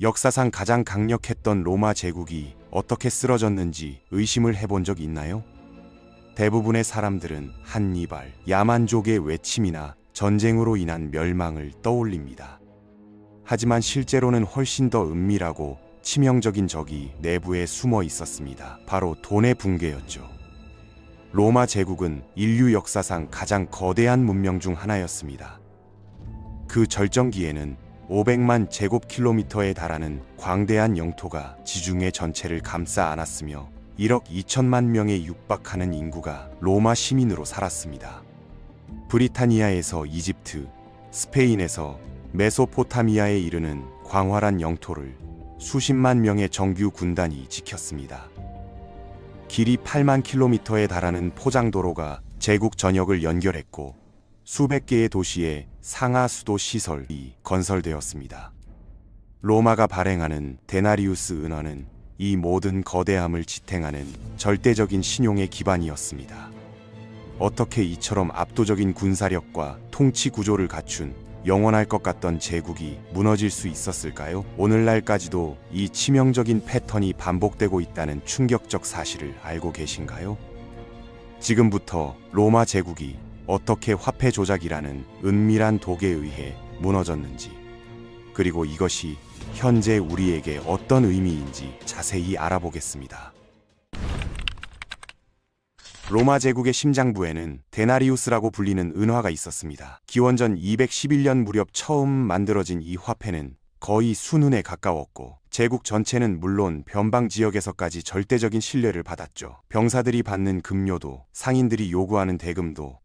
역사상 가장 강력했던 로마 제국이 어떻게 쓰러졌는지 의심을 해본 적 있나요? 대부분의 사람들은 한니발, 야만족의 외침이나 전쟁으로 인한 멸망을 떠올립니다. 하지만 실제로는 훨씬 더 은밀하고 치명적인 적이 내부에 숨어 있었습니다. 바로 돈의 붕괴였죠. 로마 제국은 인류 역사상 가장 거대한 문명 중 하나였습니다. 그 절정기에는 500만 제곱킬로미터에 달하는 광대한 영토가 지중해 전체를 감싸 안았으며 1억 2천만 명에 육박하는 인구가 로마 시민으로 살았습니다. 브리타니아에서 이집트, 스페인에서 메소포타미아에 이르는 광활한 영토를 수십만 명의 정규 군단이 지켰습니다. 길이 8만 킬로미터에 달하는 포장도로가 제국 전역을 연결했고 수백 개의 도시에 상하 수도 시설이 건설되었습니다. 로마가 발행하는 데나리우스 은화는 이 모든 거대함을 지탱하는 절대적인 신용의 기반이었습니다. 어떻게 이처럼 압도적인 군사력과 통치 구조를 갖춘 영원할 것 같던 제국이 무너질 수 있었을까요? 오늘날까지도 이 치명적인 패턴이 반복되고 있다는 충격적 사실을 알고 계신가요? 지금부터 로마 제국이 어떻게 화폐 조작이라는 은밀한 독에 의해 무너졌는지, 그리고 이것이 현재 우리에게 어떤 의미인지 자세히 알아보겠습니다. 로마 제국의 심장부에는 데나리우스라고 불리는 은화가 있었습니다. 기원전 211년 무렵 처음 만들어진 이 화폐는 거의 순은에 가까웠고 제국 전체는 물론 변방 지역에서까지 절대적인 신뢰를 받았죠. 병사들이 받는 급료도, 상인들이 요구하는 대금도,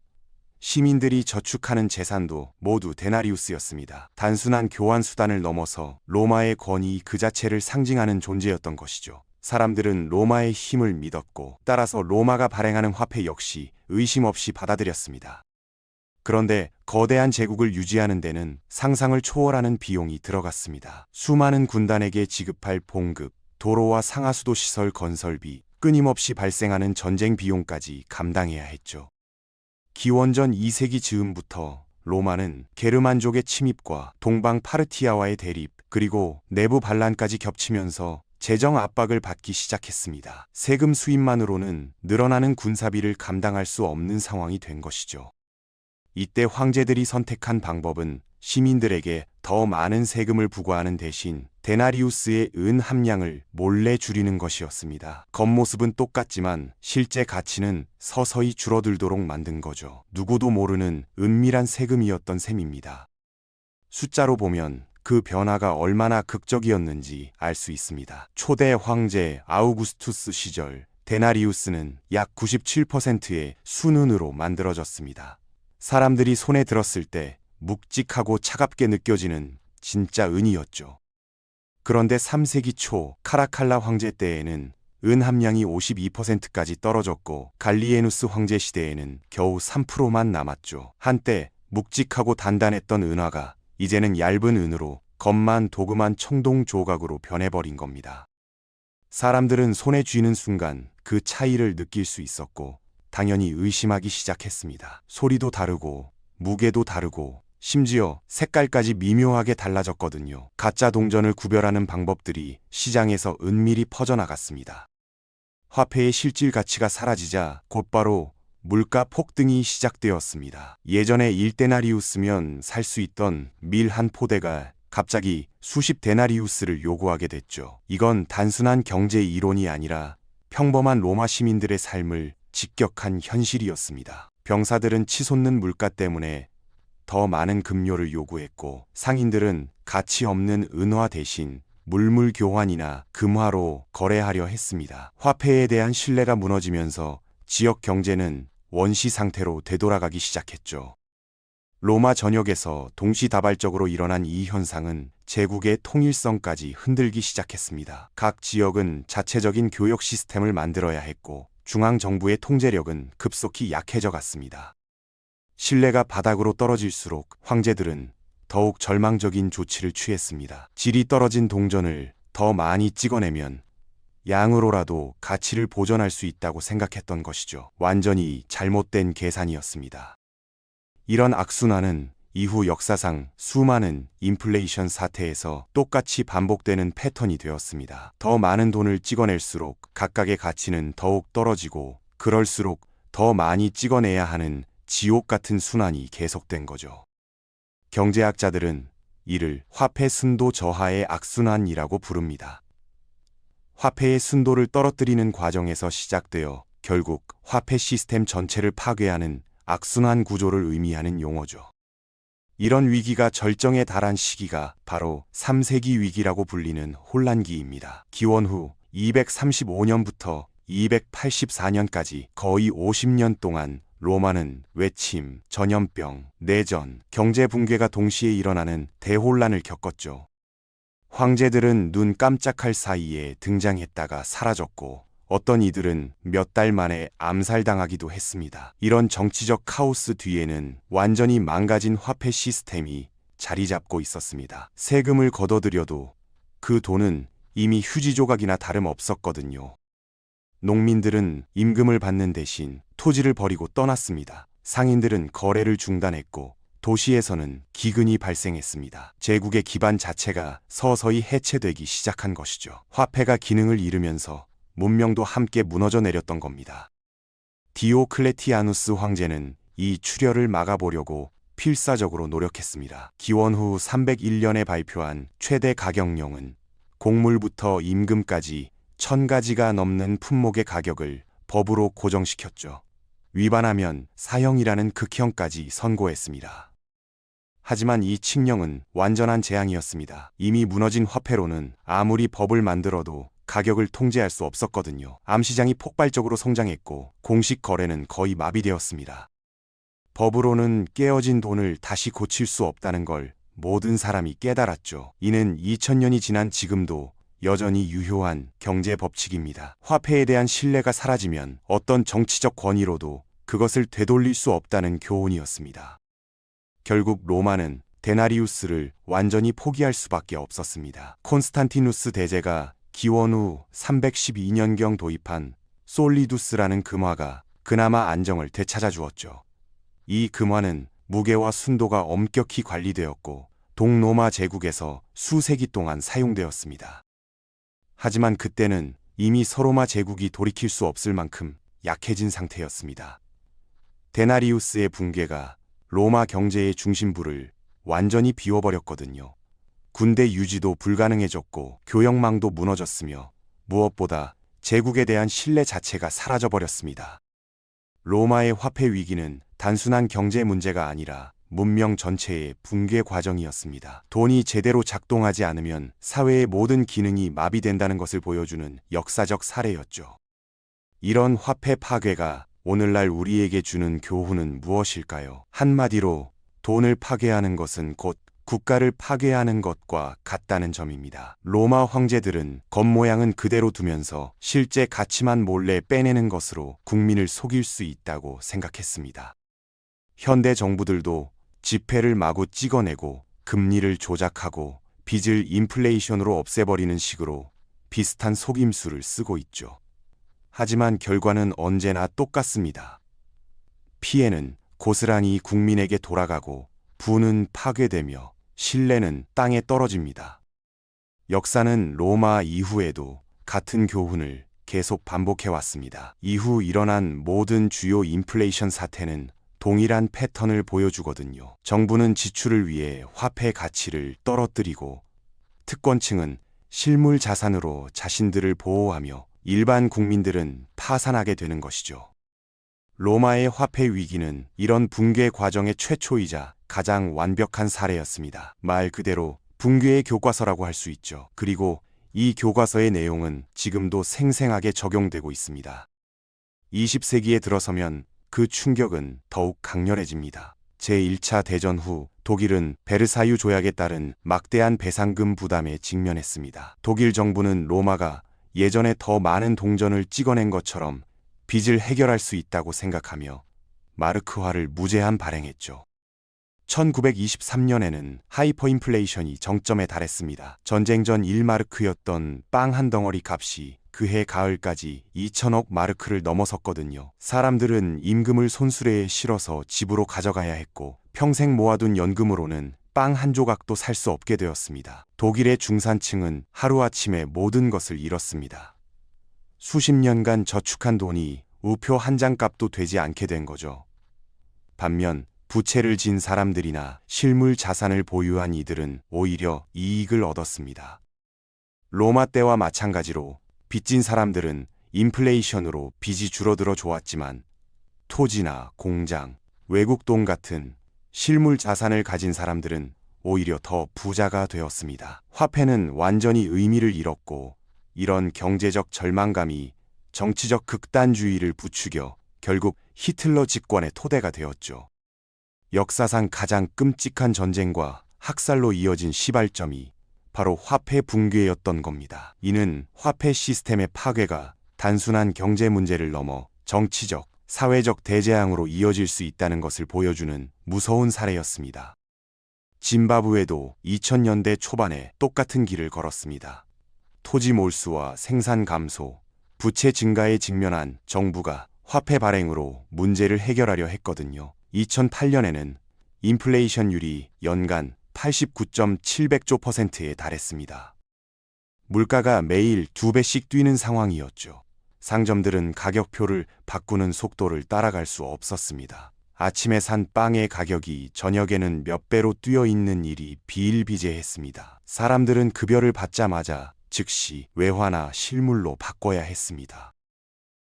시민들이 저축하는 재산도 모두 데나리우스였습니다. 단순한 교환 수단을 넘어서 로마의 권위 그 자체를 상징하는 존재였던 것이죠. 사람들은 로마의 힘을 믿었고 따라서 로마가 발행하는 화폐 역시 의심 없이 받아들였습니다. 그런데 거대한 제국을 유지하는 데는 상상을 초월하는 비용이 들어갔습니다. 수많은 군단에게 지급할 봉급, 도로와 상하수도 시설 건설비, 끊임없이 발생하는 전쟁 비용까지 감당해야 했죠. 기원전 2세기 즈음부터 로마는 게르만족의 침입과 동방 파르티아와의 대립, 그리고 내부 반란까지 겹치면서 재정 압박을 받기 시작했습니다. 세금 수입만으로는 늘어나는 군사비를 감당할 수 없는 상황이 된 것이죠. 이때 황제들이 선택한 방법은 시민들에게 더 많은 세금을 부과하는 대신 데나리우스의 은 함량을 몰래 줄이는 것이었습니다. 겉모습은 똑같지만 실제 가치는 서서히 줄어들도록 만든 거죠. 누구도 모르는 은밀한 세금이었던 셈입니다. 숫자로 보면 그 변화가 얼마나 극적이었는지 알 수 있습니다. 초대 황제 아우구스투스 시절 데나리우스는 약 97%의 순은으로 만들어졌습니다. 사람들이 손에 들었을 때 묵직하고 차갑게 느껴지는 진짜 은이었죠. 그런데 3세기 초 카라칼라 황제 때에는 은 함량이 52%까지 떨어졌고 갈리에누스 황제 시대에는 겨우 3%만 남았죠. 한때 묵직하고 단단했던 은화가 이제는 얇은 은으로 겉만 도금한 청동 조각으로 변해버린 겁니다. 사람들은 손에 쥐는 순간 그 차이를 느낄 수 있었고 당연히 의심하기 시작했습니다. 소리도 다르고 무게도 다르고 심지어 색깔까지 미묘하게 달라졌거든요. 가짜 동전을 구별하는 방법들이 시장에서 은밀히 퍼져나갔습니다. 화폐의 실질 가치가 사라지자 곧바로 물가 폭등이 시작되었습니다. 예전에 1데나리우스면 살 수 있던 밀 한 포대가 갑자기 수십 데나리우스를 요구하게 됐죠. 이건 단순한 경제 이론이 아니라 평범한 로마 시민들의 삶을 직격한 현실이었습니다. 병사들은 치솟는 물가 때문에 더 많은 급료를 요구했고 상인들은 가치 없는 은화 대신 물물 교환이나 금화로 거래하려 했습니다. 화폐에 대한 신뢰가 무너지면서 지역 경제는 원시 상태로 되돌아가기 시작했죠. 로마 전역에서 동시다발적으로 일어난 이 현상은 제국의 통일성까지 흔들기 시작했습니다. 각 지역은 자체적인 교육 시스템을 만들어야 했고 중앙정부의 통제력은 급속히 약해져 갔습니다. 신뢰가 바닥으로 떨어질수록 황제들은 더욱 절망적인 조치를 취했습니다. 질이 떨어진 동전을 더 많이 찍어내면 양으로라도 가치를 보존할 수 있다고 생각했던 것이죠. 완전히 잘못된 계산이었습니다. 이런 악순환은 이후 역사상 수많은 인플레이션 사태에서 똑같이 반복되는 패턴이 되었습니다. 더 많은 돈을 찍어낼수록 각각의 가치는 더욱 떨어지고 그럴수록 더 많이 찍어내야 하는 지옥 같은 순환이 계속된 거죠. 경제학자들은 이를 화폐 순도 저하의 악순환이라고 부릅니다. 화폐의 순도를 떨어뜨리는 과정에서 시작되어 결국 화폐 시스템 전체를 파괴하는 악순환 구조를 의미하는 용어죠. 이런 위기가 절정에 달한 시기가 바로 3세기 위기라고 불리는 혼란기입니다. 기원 후 235년부터 284년까지 거의 50년 동안 로마는 외침, 전염병, 내전, 경제 붕괴가 동시에 일어나는 대혼란을 겪었죠. 황제들은 눈 깜짝할 사이에 등장했다가 사라졌고 어떤 이들은 몇 달 만에 암살당하기도 했습니다. 이런 정치적 카오스 뒤에는 완전히 망가진 화폐 시스템이 자리 잡고 있었습니다. 세금을 걷어들여도 그 돈은 이미 휴지 조각이나 다름없었거든요. 농민들은 임금을 받는 대신 토지를 버리고 떠났습니다. 상인들은 거래를 중단했고 도시에서는 기근이 발생했습니다. 제국의 기반 자체가 서서히 해체되기 시작한 것이죠. 화폐가 기능을 잃으면서 문명도 함께 무너져 내렸던 겁니다. 디오클레티아누스 황제는 이 출혈을 막아보려고 필사적으로 노력했습니다. 기원 후 301년에 발표한 최대 가격령은 곡물부터 임금까지 1000가지가 넘는 품목의 가격을 법으로 고정시켰죠. 위반하면 사형이라는 극형까지 선고했습니다. 하지만 이 칙령은 완전한 재앙이었습니다. 이미 무너진 화폐로는 아무리 법을 만들어도 가격을 통제할 수 없었거든요. 암시장이 폭발적으로 성장했고 공식 거래는 거의 마비되었습니다. 법으로는 깨어진 돈을 다시 고칠 수 없다는 걸 모든 사람이 깨달았죠. 이는 2000년이 지난 지금도 여전히 유효한 경제 법칙입니다. 화폐에 대한 신뢰가 사라지면 어떤 정치적 권위로도 그것을 되돌릴 수 없다는 교훈이었습니다. 결국 로마는 데나리우스를 완전히 포기할 수밖에 없었습니다. 콘스탄티누스 대제가 기원 후 312년경 도입한 솔리두스라는 금화가 그나마 안정을 되찾아 주었죠. 이 금화는 무게와 순도가 엄격히 관리되었고 동로마 제국에서 수세기 동안 사용되었습니다. 하지만 그때는 이미 서로마 제국이 돌이킬 수 없을 만큼 약해진 상태였습니다. 데나리우스의 붕괴가 로마 경제의 중심부를 완전히 비워버렸거든요. 군대 유지도 불가능해졌고 교역망도 무너졌으며 무엇보다 제국에 대한 신뢰 자체가 사라져버렸습니다. 로마의 화폐 위기는 단순한 경제 문제가 아니라 문명 전체의 붕괴 과정이었습니다. 돈이 제대로 작동하지 않으면 사회의 모든 기능이 마비된다는 것을 보여주는 역사적 사례였죠. 이런 화폐 파괴가 오늘날 우리에게 주는 교훈은 무엇일까요? 한마디로 돈을 파괴하는 것은 곧 국가를 파괴하는 것과 같다는 점입니다. 로마 황제들은 겉모양은 그대로 두면서 실제 가치만 몰래 빼내는 것으로 국민을 속일 수 있다고 생각했습니다. 현대 정부들도 지폐를 마구 찍어내고 금리를 조작하고 빚을 인플레이션으로 없애버리는 식으로 비슷한 속임수를 쓰고 있죠. 하지만 결과는 언제나 똑같습니다. 피해는 고스란히 국민에게 돌아가고 부는 파괴되며 신뢰는 땅에 떨어집니다. 역사는 로마 이후에도 같은 교훈을 계속 반복해왔습니다. 이후 일어난 모든 주요 인플레이션 사태는 동일한 패턴을 보여주거든요. 정부는 지출을 위해 화폐 가치를 떨어뜨리고 특권층은 실물 자산으로 자신들을 보호하며 일반 국민들은 파산하게 되는 것이죠. 로마의 화폐 위기는 이런 붕괴 과정의 최초이자 가장 완벽한 사례였습니다. 말 그대로 붕괴의 교과서라고 할 수 있죠. 그리고 이 교과서의 내용은 지금도 생생하게 적용되고 있습니다. 20세기에 들어서면 그 충격은 더욱 강렬해집니다. 제1차 대전 후 독일은 베르사유 조약에 따른 막대한 배상금 부담에 직면했습니다. 독일 정부는 로마가 예전에 더 많은 동전을 찍어낸 것처럼 빚을 해결할 수 있다고 생각하며 마르크화를 무제한 발행했죠. 1923년에는 하이퍼인플레이션이 정점에 달했습니다. 전쟁 전 1마르크였던 빵 한 덩어리 값이 그해 가을까지 2천억 마르크를 넘어섰거든요. 사람들은 임금을 손수레에 실어서 집으로 가져가야 했고 평생 모아둔 연금으로는 빵 한 조각도 살 수 없게 되었습니다. 독일의 중산층은 하루아침에 모든 것을 잃었습니다. 수십 년간 저축한 돈이 우표 한 장 값도 되지 않게 된 거죠. 반면 부채를 진 사람들이나 실물 자산을 보유한 이들은 오히려 이익을 얻었습니다. 로마 때와 마찬가지로 빚진 사람들은 인플레이션으로 빚이 줄어들어 좋았지만 토지나 공장, 외국 돈 같은 실물 자산을 가진 사람들은 오히려 더 부자가 되었습니다. 화폐는 완전히 의미를 잃었고 이런 경제적 절망감이 정치적 극단주의를 부추겨 결국 히틀러 집권의 토대가 되었죠. 역사상 가장 끔찍한 전쟁과 학살로 이어진 시발점이 바로 화폐 붕괴였던 겁니다. 이는 화폐 시스템의 파괴가 단순한 경제 문제를 넘어 정치적, 사회적 대재앙으로 이어질 수 있다는 것을 보여주는 무서운 사례였습니다. 짐바브웨도 2000년대 초반에 똑같은 길을 걸었습니다. 토지 몰수와 생산 감소, 부채 증가에 직면한 정부가 화폐 발행으로 문제를 해결하려 했거든요. 2008년에는 인플레이션율이 연간 89.700조에 달했습니다. 물가가 매일 2배씩 뛰는 상황이었죠. 상점들은 가격표를 바꾸는 속도를 따라갈 수 없었습니다. 아침에 산 빵의 가격이 저녁에는 몇 배로 뛰어 있는 일이 비일비재했습니다. 사람들은 급여를 받자마자 즉시 외화나 실물로 바꿔야 했습니다.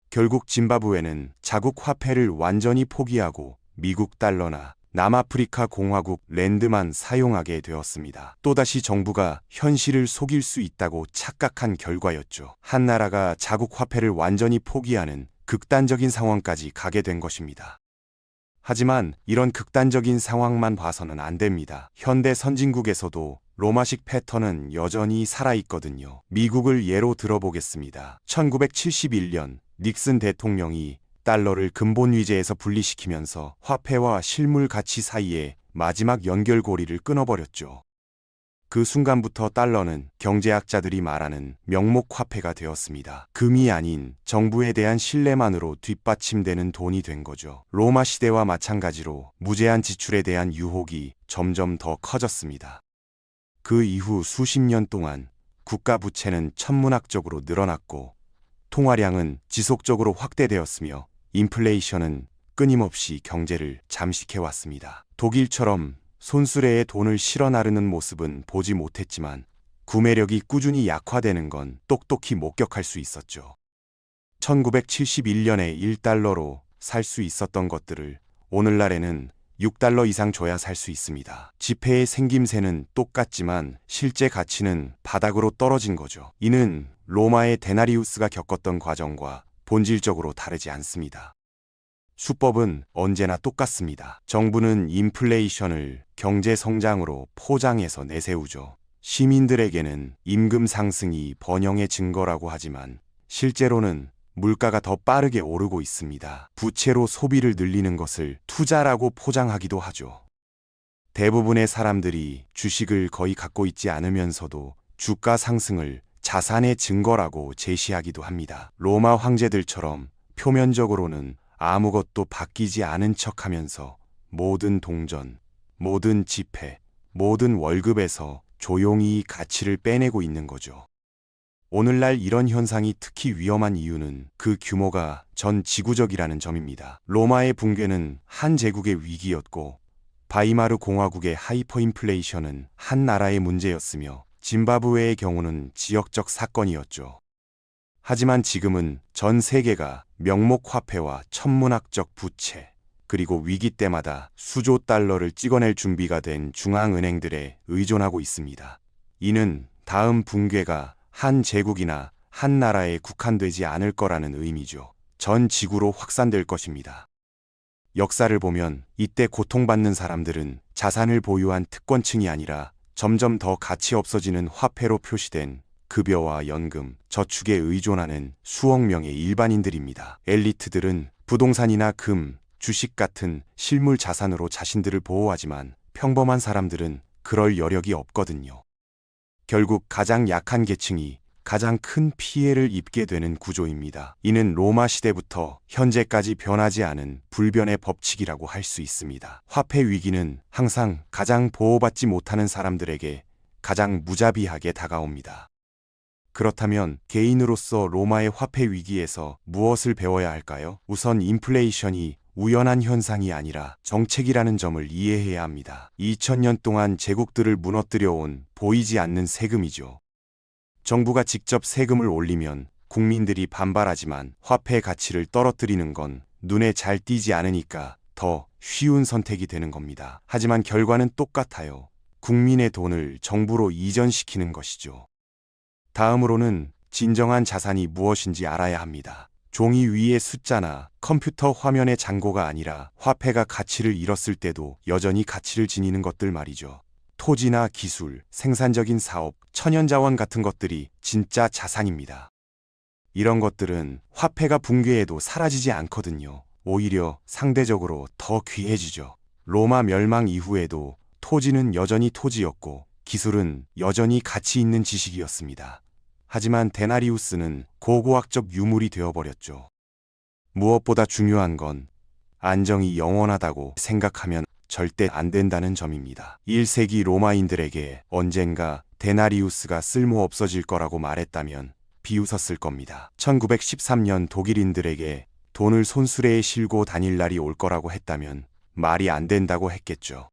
결국 짐바브웨는 자국 화폐를 완전히 포기하고 미국 달러나 남아프리카 공화국 랜드만 사용하게 되었습니다. 또다시 정부가 현실을 속일 수 있다고 착각한 결과였죠. 한 나라가 자국 화폐를 완전히 포기하는 극단적인 상황까지 가게 된 것입니다. 하지만 이런 극단적인 상황만 봐서는 안 됩니다. 현대 선진국에서도 로마식 패턴은 여전히 살아있거든요. 미국을 예로 들어보겠습니다. 1971년 닉슨 대통령이 달러를 근본 위제에서 분리시키면서 화폐와 실물 가치 사이에 마지막 연결고리를 끊어버렸죠. 그 순간부터 달러는 경제학자들이 말하는 명목 화폐가 되었습니다. 금이 아닌 정부에 대한 신뢰만으로 뒷받침되는 돈이 된 거죠. 로마 시대와 마찬가지로 무제한 지출에 대한 유혹이 점점 더 커졌습니다. 그 이후 수십 년 동안 국가 부채는 천문학적으로 늘어났고 통화량은 지속적으로 확대되었으며 인플레이션은 끊임없이 경제를 잠식해왔습니다. 독일처럼 손수레에 돈을 실어 나르는 모습은 보지 못했지만 구매력이 꾸준히 약화되는 건 똑똑히 목격할 수 있었죠. 1971년에 1달러로 살 수 있었던 것들을 오늘날에는 6달러 이상 줘야 살 수 있습니다. 지폐의 생김새는 똑같지만 실제 가치는 바닥으로 떨어진 거죠. 이는 로마의 데나리우스가 겪었던 과정과 본질적으로 다르지 않습니다. 수법은 언제나 똑같습니다. 정부는 인플레이션을 경제 성장으로 포장해서 내세우죠. 시민들에게는 임금 상승이 번영의 증거라고 하지만 실제로는 물가가 더 빠르게 오르고 있습니다. 부채로 소비를 늘리는 것을 투자라고 포장하기도 하죠. 대부분의 사람들이 주식을 거의 갖고 있지 않으면서도 주가 상승을 자산의 증거라고 제시하기도 합니다. 로마 황제들처럼 표면적으로는 아무것도 바뀌지 않은 척하면서 모든 동전, 모든 지폐, 모든 월급에서 조용히 가치를 빼내고 있는 거죠. 오늘날 이런 현상이 특히 위험한 이유는 그 규모가 전 지구적이라는 점입니다. 로마의 붕괴는 한 제국의 위기였고 바이마르 공화국의 하이퍼인플레이션은 한 나라의 문제였으며 짐바브웨의 경우는 지역적 사건이었죠. 하지만 지금은 전 세계가 명목 화폐와 천문학적 부채, 그리고 위기 때마다 수조 달러를 찍어낼 준비가 된 중앙은행들에 의존하고 있습니다. 이는 다음 붕괴가 한 제국이나 한 나라에 국한되지 않을 거라는 의미죠. 전 지구로 확산될 것입니다. 역사를 보면 이때 고통받는 사람들은 자산을 보유한 특권층이 아니라 점점 더 가치 없어지는 화폐로 표시된 급여와 연금, 저축에 의존하는 수억 명의 일반인들입니다. 엘리트들은 부동산이나 금, 주식 같은 실물 자산으로 자신들을 보호하지만 평범한 사람들은 그럴 여력이 없거든요. 결국 가장 약한 계층이 가장 큰 피해를 입게 되는 구조입니다. 이는 로마 시대부터 현재까지 변하지 않은 불변의 법칙이라고 할 수 있습니다. 화폐 위기는 항상 가장 보호받지 못하는 사람들에게 가장 무자비하게 다가옵니다. 그렇다면 개인으로서 로마의 화폐 위기에서 무엇을 배워야 할까요? 우선 인플레이션이 우연한 현상이 아니라 정책이라는 점을 이해해야 합니다. 2000년 동안 제국들을 무너뜨려 온 보이지 않는 세금이죠. 정부가 직접 세금을 올리면 국민들이 반발하지만 화폐 가치를 떨어뜨리는 건 눈에 잘 띄지 않으니까 더 쉬운 선택이 되는 겁니다. 하지만 결과는 똑같아요. 국민의 돈을 정부로 이전시키는 것이죠. 다음으로는 진정한 자산이 무엇인지 알아야 합니다. 종이 위의 숫자나 컴퓨터 화면의 잔고가 아니라 화폐가 가치를 잃었을 때도 여전히 가치를 지니는 것들 말이죠. 토지나 기술, 생산적인 사업, 천연자원 같은 것들이 진짜 자산입니다. 이런 것들은 화폐가 붕괴해도 사라지지 않거든요. 오히려 상대적으로 더 귀해지죠. 로마 멸망 이후에도 토지는 여전히 토지였고 기술은 여전히 가치 있는 지식이었습니다. 하지만 데나리우스는 고고학적 유물이 되어버렸죠. 무엇보다 중요한 건 안정이 영원하다고 생각하면 절대 안 된다는 점입니다. 1세기 로마인들에게 언젠가 데나리우스가 쓸모 없어질 거라고 말했다면 비웃었을 겁니다. 1913년 독일인들에게 돈을 손수레에 싣고 다닐 날이 올 거라고 했다면 말이 안 된다고 했겠죠.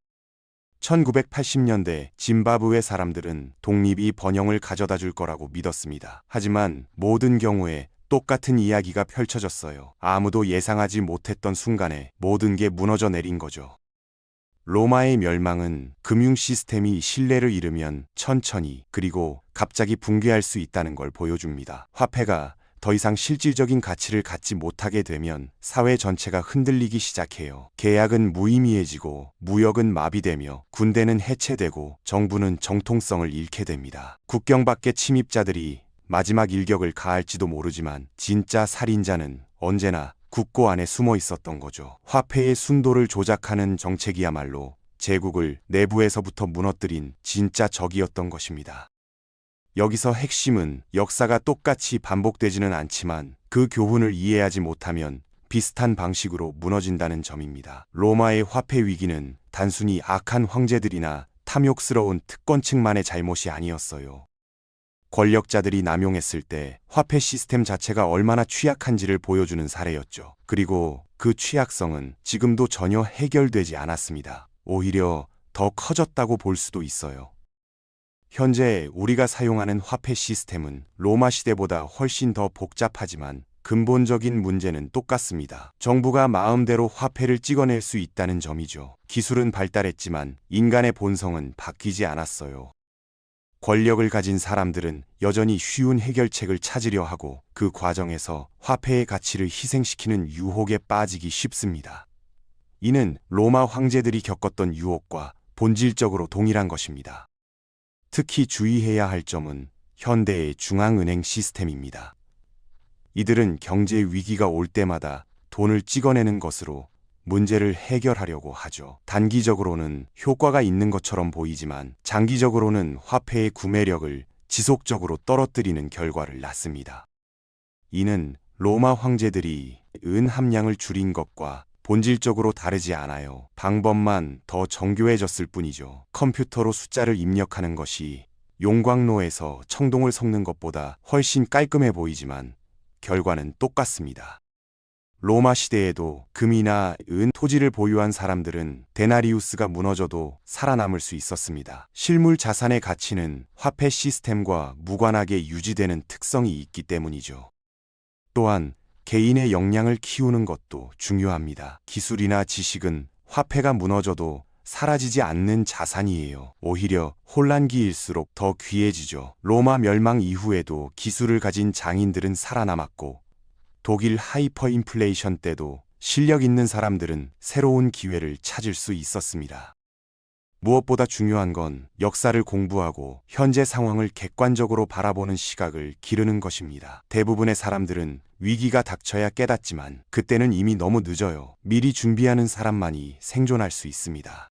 1980년대 짐바브웨 사람들은 독립이 번영을 가져다 줄 거라고 믿었습니다. 하지만 모든 경우에 똑같은 이야기가 펼쳐졌어요. 아무도 예상하지 못했던 순간에 모든 게 무너져 내린 거죠. 로마의 멸망은 금융 시스템이 신뢰를 잃으면 천천히 그리고 갑자기 붕괴할 수 있다는 걸 보여줍니다. 화폐가 더 이상 실질적인 가치를 갖지 못하게 되면 사회 전체가 흔들리기 시작해요. 계약은 무의미해지고 무역은 마비되며 군대는 해체되고 정부는 정통성을 잃게 됩니다. 국경 밖의 침입자들이 마지막 일격을 가할지도 모르지만 진짜 살인자는 언제나 국고 안에 숨어 있었던 거죠. 화폐의 순도를 조작하는 정책이야말로 제국을 내부에서부터 무너뜨린 진짜 적이었던 것입니다. 여기서 핵심은 역사가 똑같이 반복되지는 않지만 그 교훈을 이해하지 못하면 비슷한 방식으로 무너진다는 점입니다. 로마의 화폐 위기는 단순히 악한 황제들이나 탐욕스러운 특권층만의 잘못이 아니었어요. 권력자들이 남용했을 때 화폐 시스템 자체가 얼마나 취약한지를 보여주는 사례였죠. 그리고 그 취약성은 지금도 전혀 해결되지 않았습니다. 오히려 더 커졌다고 볼 수도 있어요. 현재 우리가 사용하는 화폐 시스템은 로마 시대보다 훨씬 더 복잡하지만 근본적인 문제는 똑같습니다. 정부가 마음대로 화폐를 찍어낼 수 있다는 점이죠. 기술은 발달했지만 인간의 본성은 바뀌지 않았어요. 권력을 가진 사람들은 여전히 쉬운 해결책을 찾으려 하고 그 과정에서 화폐의 가치를 희생시키는 유혹에 빠지기 쉽습니다. 이는 로마 황제들이 겪었던 유혹과 본질적으로 동일한 것입니다. 특히 주의해야 할 점은 현대의 중앙은행 시스템입니다. 이들은 경제 위기가 올 때마다 돈을 찍어내는 것으로 문제를 해결하려고 하죠. 단기적으로는 효과가 있는 것처럼 보이지만 장기적으로는 화폐의 구매력을 지속적으로 떨어뜨리는 결과를 낳습니다. 이는 로마 황제들이 은 함량을 줄인 것과 본질적으로 다르지 않아요. 방법만 더 정교해졌을 뿐이죠. 컴퓨터로 숫자를 입력하는 것이 용광로에서 청동을 섞는 것보다 훨씬 깔끔해 보이지만 결과는 똑같습니다. 로마 시대에도 금이나 은, 토지를 보유한 사람들은 데나리우스가 무너져도 살아남을 수 있었습니다. 실물 자산의 가치는 화폐 시스템과 무관하게 유지되는 특성이 있기 때문이죠. 또한 개인의 역량을 키우는 것도 중요합니다. 기술이나 지식은 화폐가 무너져도 사라지지 않는 자산이에요. 오히려 혼란기일수록 더 귀해지죠. 로마 멸망 이후에도 기술을 가진 장인들은 살아남았고 독일 하이퍼인플레이션 때도 실력 있는 사람들은 새로운 기회를 찾을 수 있었습니다. 무엇보다 중요한 건 역사를 공부하고 현재 상황을 객관적으로 바라보는 시각을 기르는 것입니다. 대부분의 사람들은 위기가 닥쳐야 깨닫지만 그때는 이미 너무 늦어요. 미리 준비하는 사람만이 생존할 수 있습니다.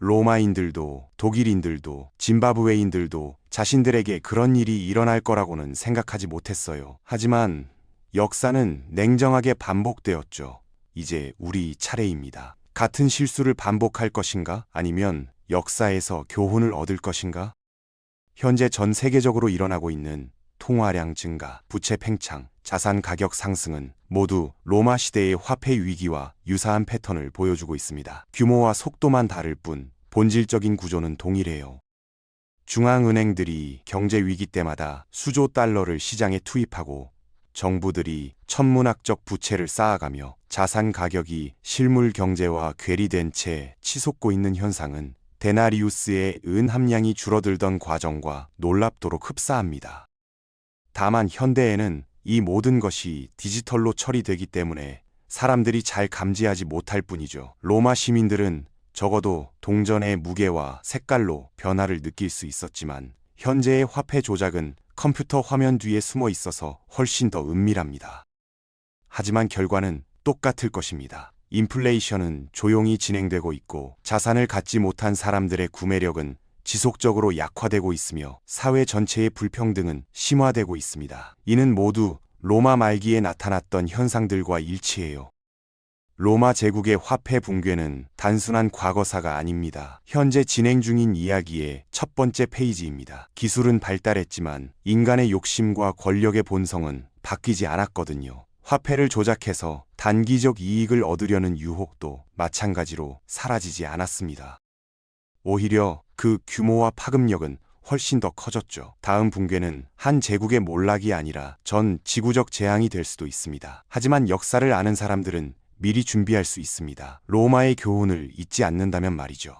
로마인들도 독일인들도 짐바브웨인들도 자신들에게 그런 일이 일어날 거라고는 생각하지 못했어요. 하지만 역사는 냉정하게 반복되었죠. 이제 우리 차례입니다. 같은 실수를 반복할 것인가? 아니면 역사에서 교훈을 얻을 것인가? 현재 전 세계적으로 일어나고 있는 통화량 증가, 부채 팽창, 자산 가격 상승은 모두 로마 시대의 화폐 위기와 유사한 패턴을 보여주고 있습니다. 규모와 속도만 다를 뿐 본질적인 구조는 동일해요. 중앙은행들이 경제 위기 때마다 수조 달러를 시장에 투입하고 정부들이 천문학적 부채를 쌓아가며 자산 가격이 실물 경제와 괴리된 채 치솟고 있는 현상은 데나리우스의 은 함량이 줄어들던 과정과 놀랍도록 흡사합니다. 다만 현대에는 이 모든 것이 디지털로 처리되기 때문에 사람들이 잘 감지하지 못할 뿐이죠. 로마 시민들은 적어도 동전의 무게와 색깔로 변화를 느낄 수 있었지만 현재의 화폐 조작은 컴퓨터 화면 뒤에 숨어 있어서 훨씬 더 은밀합니다. 하지만 결과는 똑같을 것입니다. 인플레이션은 조용히 진행되고 있고 자산을 갖지 못한 사람들의 구매력은 지속적으로 약화되고 있으며 사회 전체의 불평등은 심화되고 있습니다. 이는 모두 로마 말기에 나타났던 현상들과 일치해요. 로마 제국의 화폐 붕괴는 단순한 과거사가 아닙니다. 현재 진행 중인 이야기의 첫 번째 페이지입니다. 기술은 발달했지만 인간의 욕심과 권력의 본성은 바뀌지 않았거든요. 화폐를 조작해서 단기적 이익을 얻으려는 유혹도 마찬가지로 사라지지 않았습니다. 오히려 그 규모와 파급력은 훨씬 더 커졌죠. 다음 붕괴는 한 제국의 몰락이 아니라 전 지구적 재앙이 될 수도 있습니다. 하지만 역사를 아는 사람들은 미리 준비할 수 있습니다. 로마의 교훈을 잊지 않는다면 말이죠.